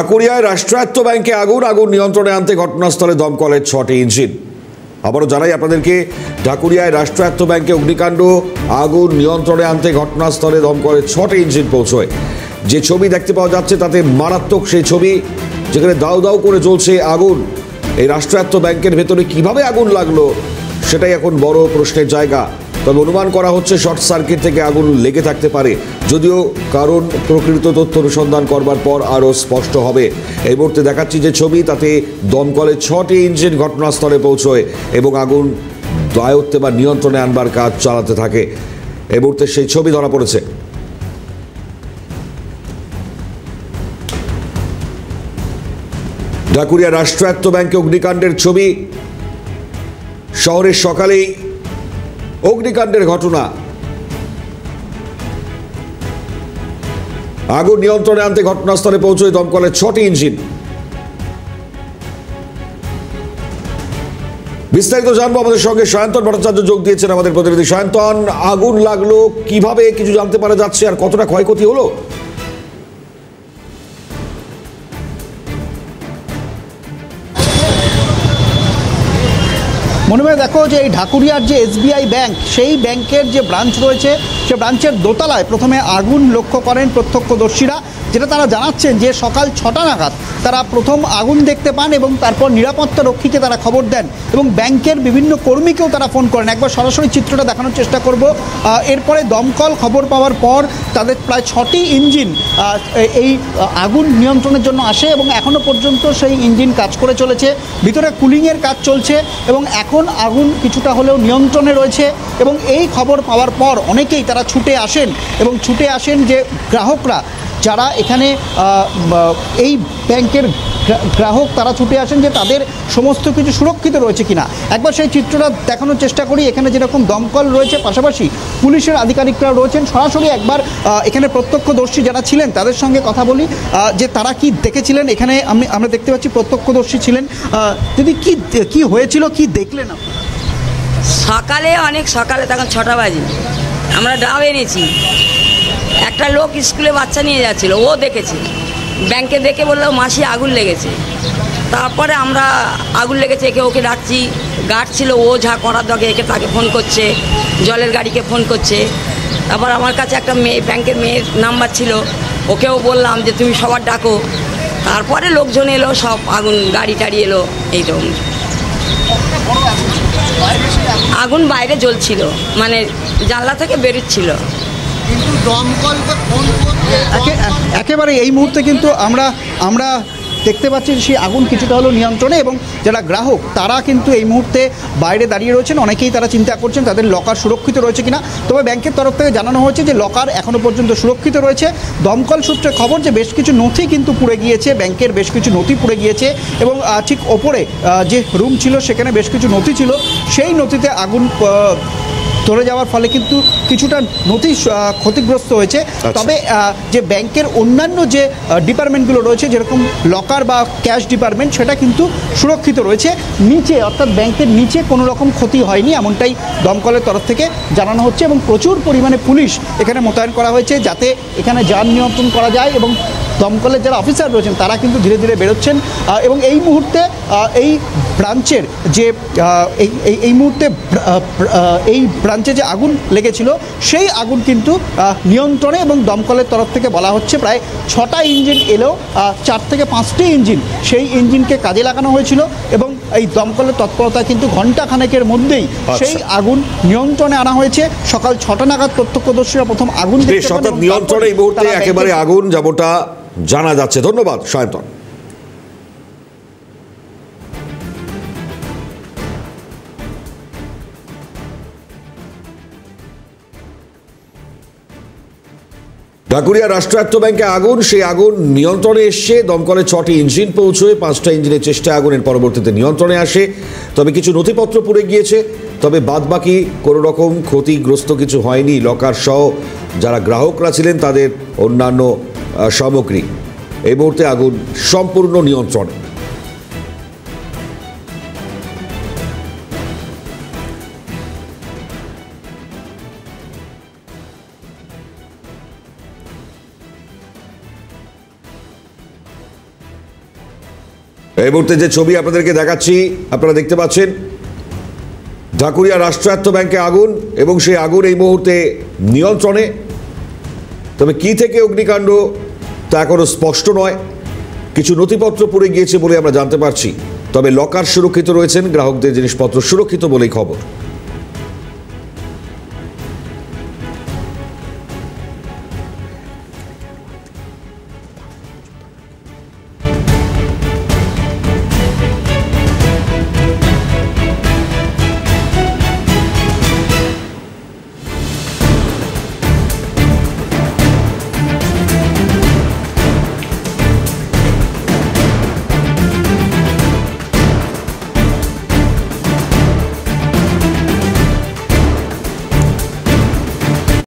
ঢাকুরিয়ায় রাষ্ট্রায়ত্ত ব্যাংকে আগুন নিয়ন্ত্রণে আনতে ঘটনাস্থলে দমকলের 6টি ইঞ্জিন। আবারও জানাই আপনাদেরকে, ঢাকুরিয়ায় রাষ্ট্রায়ত্ত ব্যাংকে অগ্নিকাণ্ড, আগুন নিয়ন্ত্রণে আনতে ঘটনাস্থলে দমকলের 6টি ইঞ্জিন পৌঁছয়। যে ছবি দেখতে পাওয়া যাচ্ছে তাতে মারাত্মক সেই ছবি, যেখানে দাউ দাউ করে জ্বলছে আগুন। এই রাষ্ট্রায়ত্ত ব্যাংকের ভেতরে কিভাবে আগুন লাগলো সেটাই এখন বড় প্রশ্নের জায়গা। তবে অনুমান করা হচ্ছে শর্ট সার্কিট থেকে আগুন লেগে থাকতে পারে, যদিও কারণ প্রকৃত তথ্য অনুসন্ধান করবার পর আরও স্পষ্ট হবে। এই মুহূর্তে দেখাচ্ছি যে ছবি, তাতে দমকলের 6টি ইঞ্জিন ঘটনাস্থলে পৌঁছয় এবং আগুন আয়ত্তে বা নিয়ন্ত্রণে আনবার কাজ চালাতে থাকে। এই মুহূর্তে সেই ছবি ধরা পড়েছে। ঢাকুরিয়া রাষ্ট্রায়ত্ত ব্যাংকে অগ্নিকাণ্ডের ছবি। শহরের সকালেই অগ্নিকাণ্ডের ঘটনা। আগুন নিয়ন্ত্রণে আনতে ঘটনাস্থলে পৌঁছয় দমকলের 6টি ইঞ্জিন। বিস্তারিত জানবো, আমাদের সঙ্গে সায়ন্তন ভট্টাচার্য যোগ দিয়েছেন, আমাদের প্রতিনিধি। সায়ন্তন, আগুন লাগলো কিভাবে, কিছু জানতে পারা যাচ্ছে, আর কতটা ক্ষয়ক্ষতি হলো? মনে হয় দেখো যে এই ঢাকুরিয়ার যে এসবিআই ব্যাংক, সেই ব্যাংকের যে ব্রাঞ্চ রয়েছে, সে ব্রাঞ্চের দোতলায় প্রথমে আগুন লক্ষ্য করেন প্রত্যক্ষদর্শীরা, যেটা তারা জানাচ্ছেন যে সকাল 6টা নাগাদ তারা প্রথম আগুন দেখতে পান এবং তারপর নিরাপত্তা রক্ষীকে তারা খবর দেন এবং ব্যাংকের বিভিন্ন কর্মীকেও তারা ফোন করেন। একবার সরাসরি চিত্রটা দেখানোর চেষ্টা করব। এরপরে দমকল খবর পাওয়ার পর তাদের প্রায় 6টি ইঞ্জিন এই আগুন নিয়ন্ত্রণের জন্য আসে এবং এখনও পর্যন্ত সেই ইঞ্জিন কাজ করে চলেছে। ভিতরে কুলিংয়ের কাজ চলছে এবং এখন আগুন কিছুটা হলেও নিয়ন্ত্রণে রয়েছে। এবং এই খবর পাওয়ার পর অনেকেই তারা ছুটে আসেন যে গ্রাহকরা যারা এখানে এই ব্যাংকের গ্রাহক, তারা ছুটে আসেন যে তাদের সমস্ত কিছু সুরক্ষিত রয়েছে কিনা। একবার সেই চিত্রটা দেখানোর চেষ্টা করি। এখানে যেরকম দমকল রয়েছে, পাশাপাশি পুলিশের আধিকারিকরা রয়েছেন। সরাসরি একবার এখানে প্রত্যক্ষদর্শী যারা ছিলেন তাদের সঙ্গে কথা বলি যে তারা কি দেখেছিলেন। এখানে আমরা দেখতে পাচ্ছি প্রত্যক্ষদর্শী ছিলেন। যদি কি হয়েছিল, কি দেখলেন? অনেক সকালে, তখন 6টা বাজে, আমরা ডাব এনেছি। একটা লোক স্কুলে বাচ্চা নিয়ে যাচ্ছিল, ও দেখেছে, ব্যাংকে দেখে বললো মাসি আগুন লেগেছে। তারপরে আমরা আগুন লেগেছে, একে ওকে ডাকছি। গার্ড ছিল, ও যা করার দরকার একে তাকে ফোন করছে, জলের গাড়িকে ফোন করছে। তারপর আমার কাছে একটা ব্যাংকের মেয়ের নাম্বার ছিল, ওকেও বললাম যে তুমি সবার ডাকো। তারপরে লোকজন এলো, সব আগুন গাড়ি টাড়ি এলো। এইরকম আগুন বাইরে জ্বলছিল, মানে জানলা থেকে বেরোচ্ছিল। কিন্তু দমকলকে ফোন করতে একেবারে এই মুহূর্তে কিন্তু আমরা দেখতে পাচ্ছি সেই আগুন কিছুটা হলো নিয়ন্ত্রণে এবং যারা গ্রাহক তারা কিন্তু এই মুহূর্তে বাইরে দাঁড়িয়ে রয়েছেন। অনেকেই তারা চিন্তা করছেন তাদের লকার সুরক্ষিত রয়েছে কিনা। তবে ব্যাংকের তরফ থেকে জানানো হয়েছে যে লকার এখনও পর্যন্ত সুরক্ষিত রয়েছে। দমকল সূত্রে খবর যে বেশ কিছু নথি কিন্তু পুড়ে গিয়েছে, ব্যাংকের বেশ কিছু নথি পুড়ে গিয়েছে এবং ঠিক ওপরে যে রুম ছিল সেখানে বেশ কিছু নথি ছিল, সেই নথিতে আগুন ধরে যাওয়ার ফলে কিন্তু কিছুটা নথি ক্ষতিগ্রস্ত হয়েছে। তবে যে ব্যাংকের অন্যান্য যে ডিপার্টমেন্টগুলো রয়েছে, যেরকম লকার বা ক্যাশ ডিপার্টমেন্ট, সেটা কিন্তু সুরক্ষিত রয়েছে। নিচে, অর্থাৎ ব্যাংকের নিচে কোনো রকম ক্ষতি হয়নি, এমনটাই দমকলের তরফ থেকে জানানো হচ্ছে এবং প্রচুর পরিমাণে পুলিশ এখানে মোতায়েন করা হয়েছে যাতে এখানে যান নিয়ন্ত্রণ করা যায়। এবং দমকলের যারা অফিসার রয়েছেন তারা কিন্তু ধীরে ধীরে বেরোচ্ছেন এবং এই মুহূর্তে এই ব্রাঞ্চের যে এই মুহূর্তে এই ব্রাঞ্চে যে আগুন লেগেছিল সেই আগুন কিন্তু নিয়ন্ত্রণে এবং দমকলের তরফ থেকে বলা হচ্ছে প্রায় 6টা ইঞ্জিন এলেও 4 থেকে 5টি ইঞ্জিন, সেই ইঞ্জিনকে কাজে লাগানো হয়েছিল এবং এই দমকলের তৎপরতা কিন্তু ঘণ্টাখানেকের মধ্যেই সেই আগুন নিয়ন্ত্রণে আনা হয়েছে। সকাল 6টা নাগাদ প্রত্যক্ষদর্শীরা প্রথম আগুন দেখতে পান। নিয়ন্ত্রণে এই মুহূর্তে একেবারে আগুন, যেমনটা জানা যাচ্ছে। ধন্যবাদ সায়ন্তন। ঢাকুরিয়া রাষ্ট্রায়ত্ত ব্যাংকে আগুন, সেই আগুন নিয়ন্ত্রণে এসছে। দমকলের 6টি ইঞ্জিন পৌঁছয়ে 5টা ইঞ্জিনের চেষ্টা আগুনের পরবর্তীতে নিয়ন্ত্রণে আসে। তবে কিছু নথিপত্র পুড়ে গিয়েছে, তবে বাদবাকি কোনো রকম ক্ষতিগ্রস্ত কিছু হয়নি। লকার সহ যারা গ্রাহকরা ছিলেন তাদের অন্যান্য সামগ্রী। এই মুহূর্তে আগুন সম্পূর্ণ নিয়ন্ত্রণে। এই মুহূর্তে যে ছবি আপনাদেরকে দেখাচ্ছি আপনারা দেখতে পাচ্ছেন ঢাকুরিয়া রাষ্ট্রায়ত্ত ব্যাংকে আগুন এবং সেই আগুন এই মুহূর্তে নিয়ন্ত্রণে। তবে কি থেকে অগ্নিকাণ্ড তা এখনো স্পষ্ট নয়। কিছু নথিপত্র পড়ে গিয়েছে বলে আমরা জানতে পারছি। তবে লকার সুরক্ষিত রয়েছেন, গ্রাহকদের জিনিসপত্র সুরক্ষিত বলেই খবর।